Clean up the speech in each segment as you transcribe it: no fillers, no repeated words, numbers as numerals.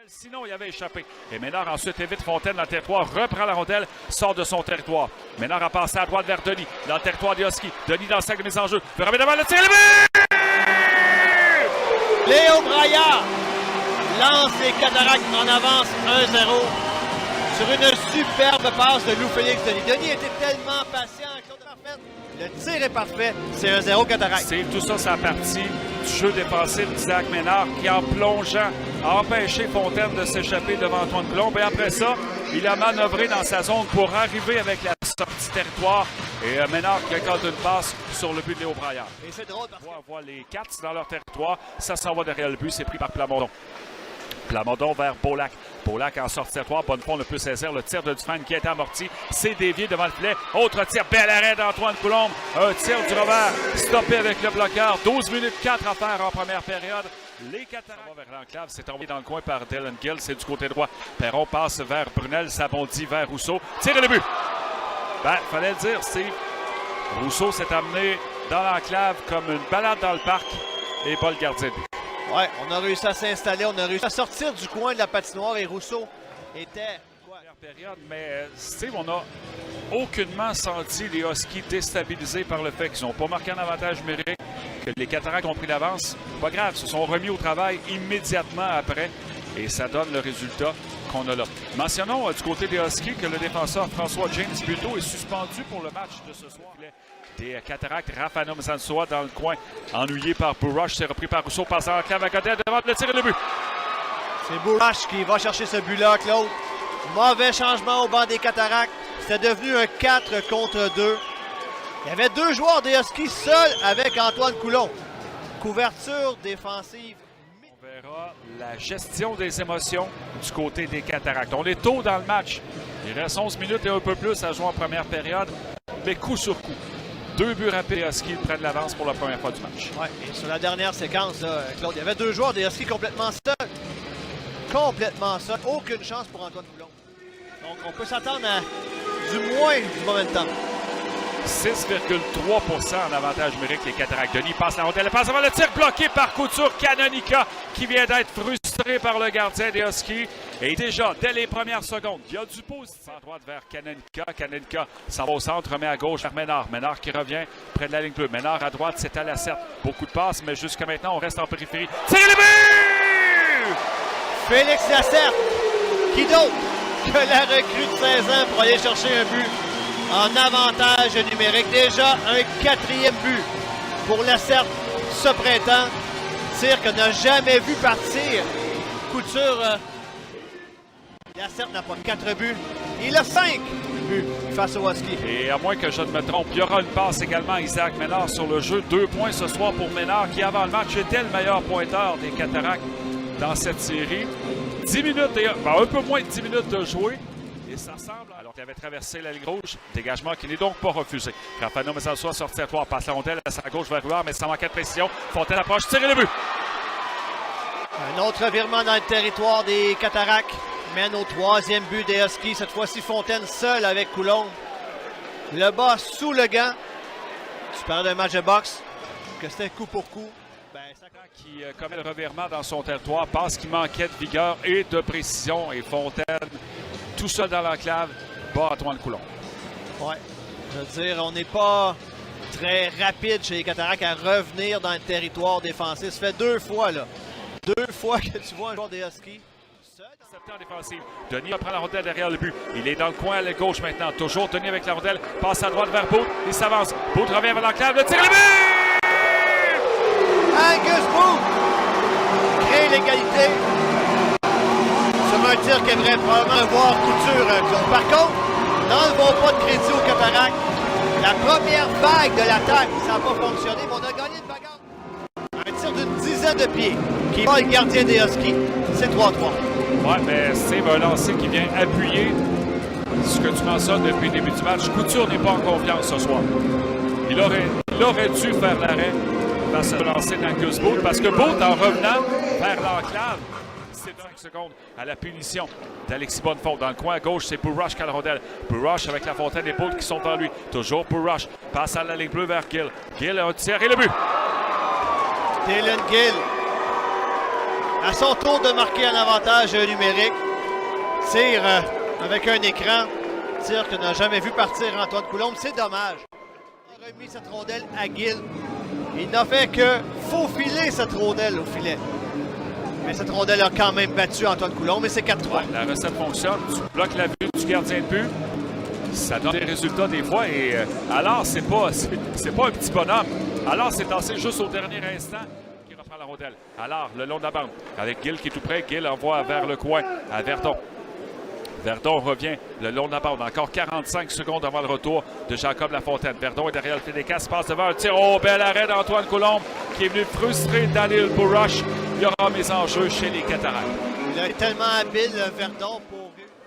Sinon, il avait échappé. Et Ménard ensuite évite Fontaine dans le territoire, reprend la rondelle, sort de son territoire. Ménard a passé à droite vers Denis, dans le territoire de Husky. Denis dans le sac de mise en jeu. Veut remettre devant le tir, le but! Léo Braillard lance les Cataractes en avance 1-0 sur une superbe passe de Louis-Félix Denis. Denis était tellement patient. Le tir est parfait. C'est 1-0 Cataractes. C'est tout ça, sa partie du jeu défensif d'Isaac Ménard qui, en plongeant, a empêché Fontaine de s'échapper devant Antoine Coulombe. Et après ça, il a manœuvré dans sa zone pour arriver avec la sortie territoire. Et Ménard qui accorde une passe sur le but de Léo Braillard. Et c'est drôle parce On voit les Cats dans leur territoire. Ça s'en va derrière le but. C'est pris par Plamondon. Plamondon vers Beaulac. Beaulac en sortie territoire. Bonnefond ne peut saisir le tir de Dufresne qui a été amorti. C'est dévié devant le filet. Autre tir. Bel arrêt d'Antoine Coulombe. Un tir du revers. Stoppé avec le bloqueur. 12 minutes 4 à faire en première période. Les Cataractes vers l'enclave. C'est envoyé dans le coin par Dylan Gill. C'est du côté droit. Perron passe vers Brunel. Ça bondit vers Rousseau. Tire et le but. Ben, fallait le dire, Steve. Rousseau s'est amené dans l'enclave comme une balade dans le parc. Et pas le gardien de but. Ouais, on a réussi à s'installer, on a réussi à sortir du coin de la patinoire et Rousseau était... Période, mais Steve, on n'a aucunement senti les Huskies déstabilisés par le fait qu'ils n'ont pas marqué un avantage numérique, que les Cataractes ont pris l'avance. Pas grave, se sont remis au travail immédiatement après et ça donne le résultat qu'on a là. Mentionnons du côté des Huskies que le défenseur François James Buteau est suspendu pour le match de ce soir. Des Cataractes, Rafano Mzansoa dans le coin, ennuyé par Bourrache, c'est repris par Rousseau, passe en clave à côté, devant le tir et le but. C'est Bourrache qui va chercher ce but-là, Claude. Mauvais changement au banc des Cataractes. C'était devenu un 4 contre 2. Il y avait deux joueurs des Huskies seuls avec Antoine Coulombe. Couverture défensive. On verra la gestion des émotions du côté des Cataractes. On est tôt dans le match. Il reste 11 minutes et un peu plus à jouer en première période, mais coup sur coup. Deux buts rapides des Huskies prennent l'avance pour la première fois du match. Ouais, et sur la dernière séquence, là, Claude, il y avait deux joueurs des Huskies complètement seuls. Complètement seuls. Aucune chance pour Antoine Coulombe. Donc, on peut s'attendre à du moins du momentum. 6,3 en avantage numérique, les Cataractes. Denis passe la rondelle, passe avant le tir bloqué par Couture. Canonica qui vient d'être frustré par le gardien des Huskies. Et déjà, dès les premières secondes, il y a du positif. En droite vers Canonica. Canonica s'en va au centre, mais à gauche vers Ménard. Ménard qui revient près de la ligne bleue. Ménard à droite, c'est à la Lacerte. Beaucoup de passes, mais jusqu'à maintenant, on reste en périphérie. Tire le but! Félix Lacerte, qui d'autre que la recrue de 16 ans pour aller chercher un but en avantage numérique. Déjà un quatrième but pour Lacerte ce printemps. Tir qu'on n'a jamais vu partir. Couture, Lacerte n'a pas 4 buts. Il a 5 buts face au Husky. Et à moins que je ne me trompe, il y aura une passe également à Isaac Ménard sur le jeu. 2 points ce soir pour Ménard qui, avant le match, était le meilleur pointeur des Cataractes dans cette série. 10 minutes et un peu moins de 10 minutes de jouer. Et ça semble, alors qu'il avait traversé la ligne rouge, dégagement qui n'est donc pas refusé. Rafano Mzansoa sorti à 3, passe la rondelle à sa gauche vers Huard, mais ça manquait de précision. Fontaine approche, tire le but. Un autre virement dans le territoire des Cataractes mène au troisième but des Huskies. Cette fois-ci, Fontaine seul avec Coulombe. Le bas sous le gant. Tu parlais d'un match de boxe, que c'était coup pour coup. Qui commet le revirement dans son territoire, passe qui manquait de vigueur et de précision. Et Fontaine, tout seul dans l'enclave, bat Antoine Coulombe. Ouais, je veux dire, on n'est pas très rapide chez les Cataractes à revenir dans le territoire défensif. Ça fait 2 fois, là. 2 fois que tu vois un joueur des Huskies. En défensive. Denis prend la rondelle derrière le but. Il est dans le coin à la gauche maintenant. Toujours Denis avec la rondelle. Passe à droite vers Booth. Il s'avance. Booth revient vers l'enclave. Le tir, le but! Angus Booth crée l'égalité. C'est un tir qu'aimerait probablement voir Couture, Claude. Par contre, n'enlevons pas de crédit aux Cataractes. La première vague de l'attaque, ça n'a pas fonctionné, mais on a gagné une bagarre. Un tir d'une dizaine de pieds qui bat le gardien des Huskies. C'est 3-3. Ouais, mais c'est un lancer qui vient appuyer ce que tu mentionnes depuis le début du match. Couture n'est pas en confiance ce soir. Il aurait dû faire l'arrêt face à lancer d'Angus Booth parce que Booth, en revenant vers l'enclave, c'est 5 secondes à la punition d'Alexis Bonnefond. Dans le coin à gauche, c'est Bourrache qui a la rondelle. Bourrache avec la Fontaine et Booth qui sont en lui. Toujours Bourrache. Passe à la ligne bleue vers Gill. Gill a un tir et le but. Dylan Gill. À son tour de marquer un avantage numérique. Tire avec un écran. Tir que n'a jamais vu partir Antoine Coulombe. C'est dommage. Il a remis cette rondelle à Gill. Il n'a fait que faufiler cette rondelle au filet. Mais cette rondelle a quand même battu Antoine Coulombe et c'est 4-3. Ouais, la recette fonctionne. Tu bloques la vue du gardien de but. Ça donne des résultats des fois. Et alors, c'est pas un petit bonhomme. Alors, c'est tassé juste au dernier instant qui reprend la rondelle. Alors, le long de la bande, avec Gill qui est tout près. Gill envoie vers le coin à Verdon. Verdon revient le long de la bande. Encore 45 secondes avant le retour de Jacob Lafontaine. Verdon est derrière le filet des casse, passe devant un tir. Oh, bel arrêt d'Antoine Coulombe qui est venu frustrer Daniel Bourroche. Il y aura mes enjeux chez les Cataractes. Il est tellement habile, Verdon, pour...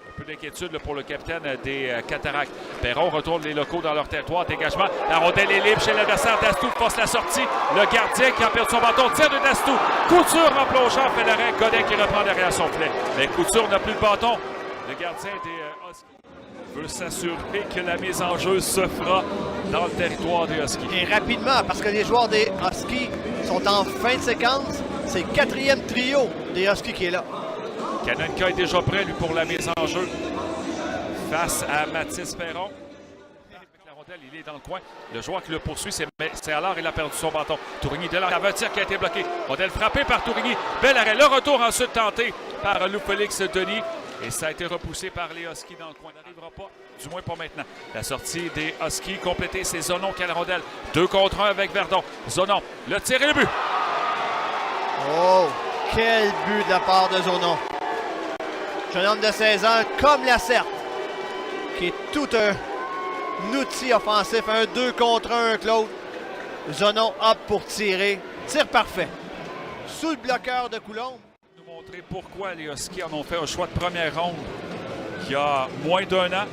Un peu d'inquiétude pour le capitaine des Cataractes. Perron retourne les locaux dans leur territoire. Dégagement. La rondelle est libre chez l'adversaire. Dastou force la sortie. Le gardien qui a perdu son bâton. Tire de Dastou. Couture en plongeant. Fait l'arrêt. Godin qui reprend derrière son filet. Mais Couture n'a plus de bâton. Le gardien des Huskies veut s'assurer que la mise en jeu se fera dans le territoire des Huskies. Et rapidement, parce que les joueurs des Huskies sont en fin de séquence. C'est le quatrième trio des Huskies qui est là. Kanenka est déjà prêt, lui, pour la mise en jeu face à Mathis Perron. Avec la rondelle, il est dans le coin. Le joueur qui le poursuit, c'est alors il a perdu son bâton. Tourigny de là, il y avait un tir qui a été bloqué. Rondelle frappée par Tourigny. Bel arrêt. Le retour ensuite tenté par Loup-Félix Denis. Et ça a été repoussé par les Huskies dans le coin. Il n'arrivera pas, du moins pas maintenant. La sortie des Huskies complétée, c'est Zonon qui a la rondelle. 2 contre 1 avec Verdon. Zonon, le tir et le but. Oh, quel but de la part de Zonon. Jeune homme de 16 ans, comme la Serpe, qui est tout un outil offensif. Un 2 contre 1, Claude. Zonon hop pour tirer. Tir parfait. Sous le bloqueur de Coulombe. Nous montrer pourquoi les Huskies en ont fait un choix de première ronde il y a moins d'1 an.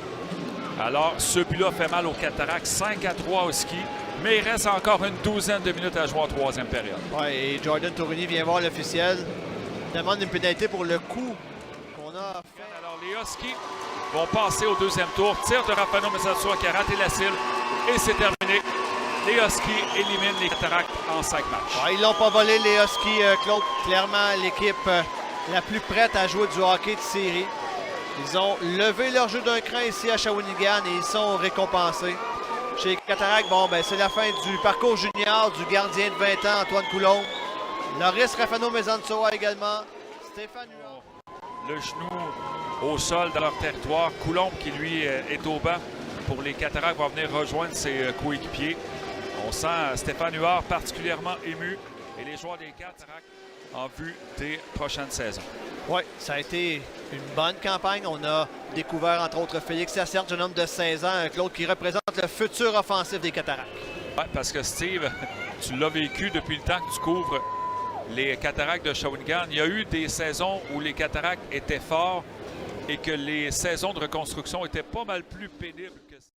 Alors, ce but-là fait mal aux Cataractes. 5-3 Huskies. Mais il reste encore une douzaine de minutes à jouer en troisième période. Ouais, et Jordan Tourigny vient voir l'officiel. Demande une pénalité pour le coup qu'on a fait. Alors, les Huskies vont passer au deuxième tour. Tir de Raphaël Messassou qui a raté la cible. Et c'est terminé. Les Huskies éliminent les Cataractes en 5 matchs. Ouais, ils l'ont pas volé, les Huskies, Claude. Clairement, l'équipe la plus prête à jouer du hockey de série. Ils ont levé leur jeu d'un cran ici à Shawinigan et ils sont récompensés. Chez les Cataractes, bon, ben, c'est la fin du parcours junior du gardien de 20 ans, Antoine Coulombe. Loris Rafano Mezansoa également. Stéphane Huard. Le genou au sol dans leur territoire. Coulombe qui, lui, est au banc pour les Cataractes, va venir rejoindre ses coéquipiers. On sent Stéphane Huard particulièrement ému et les joueurs des Cataractes en vue des prochaines saisons. Oui, ça a été une bonne campagne. On a découvert, entre autres, Félix Lacerte, jeune homme de 16 ans, Claude, qui représente le futur offensif des Cataractes. Oui, parce que Steve, tu l'as vécu depuis le temps que tu couvres les Cataractes de Shawinigan. Il y a eu des saisons où les Cataractes étaient forts et que les saisons de reconstruction étaient pas mal plus pénibles que ça.